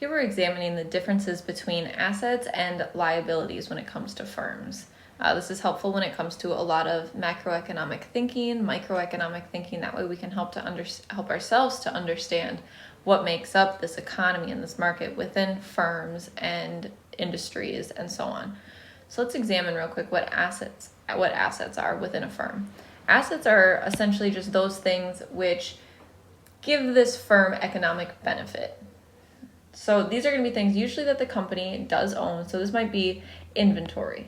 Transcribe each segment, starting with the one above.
Here we're examining the differences between assets and liabilities when it comes to firms. This is helpful when it comes to a lot of macroeconomic thinking, microeconomic thinking. That way we can help ourselves to understand what makes up this economy and this market within firms and industries and so on. So let's examine real quick what assets are within a firm. Assets are essentially just those things which give this firm economic benefit. So these are going to be things usually that the company does own. So this might be inventory,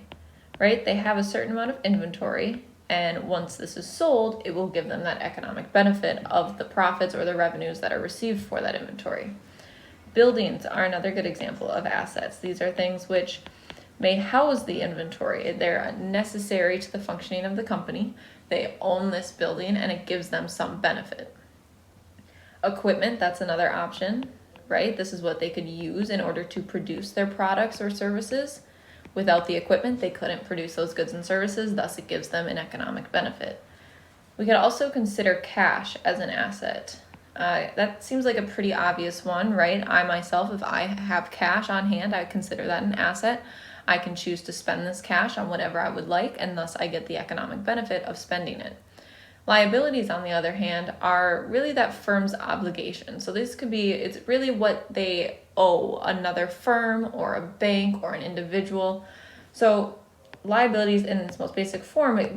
right? They have a certain amount of inventory, and once this is sold, it will give them that economic benefit of the profits or the revenues that are received for that inventory. Buildings are another good example of assets. These are things which may house the inventory. They're necessary to the functioning of the company. They own this building and it gives them some benefit. Equipment, that's another option, right? This is what they could use in order to produce their products or services. Without the equipment, they couldn't produce those goods and services, thus it gives them an economic benefit. We could also consider cash as an asset. That seems like a pretty obvious one, right? I myself, if I have cash on hand, I consider that an asset. I can choose to spend this cash on whatever I would like, and thus I get the economic benefit of spending it. Liabilities, on the other hand, are really that firm's obligation. So this could be, it's really what they owe another firm or a bank or an individual. So liabilities in its most basic form, it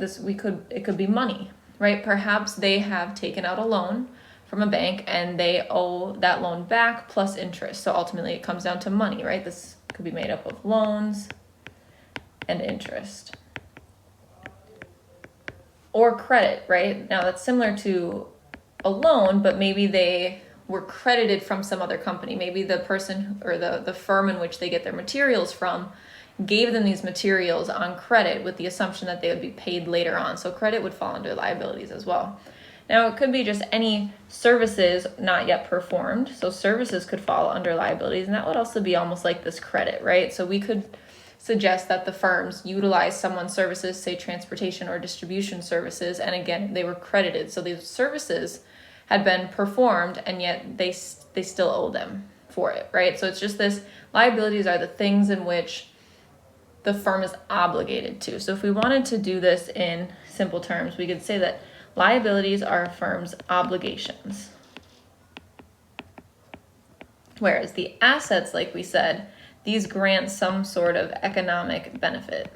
could be money, right? Perhaps they have taken out a loan from a bank and they owe that loan back plus interest. So ultimately it comes down to money, right? This could be made up of loans and interest. Or credit, right? Now that's similar to a loan, but maybe they were credited from some other company. Maybe the person or the firm in which they get their materials from gave them these materials on credit with the assumption that they would be paid later on. So credit would fall under liabilities as well. Now it could be just any services not yet performed. So services could fall under liabilities, and that would also be almost like this credit, right? So we could suggest that the firms utilize someone's services, say transportation or distribution services, and again, they were credited. So these services had been performed, and yet they still owe them for it, right? So it's just this, liabilities are the things in which the firm is obligated to. So if we wanted to do this in simple terms, we could say that liabilities are a firm's obligations. Whereas the assets, like we said, these grant some sort of economic benefit.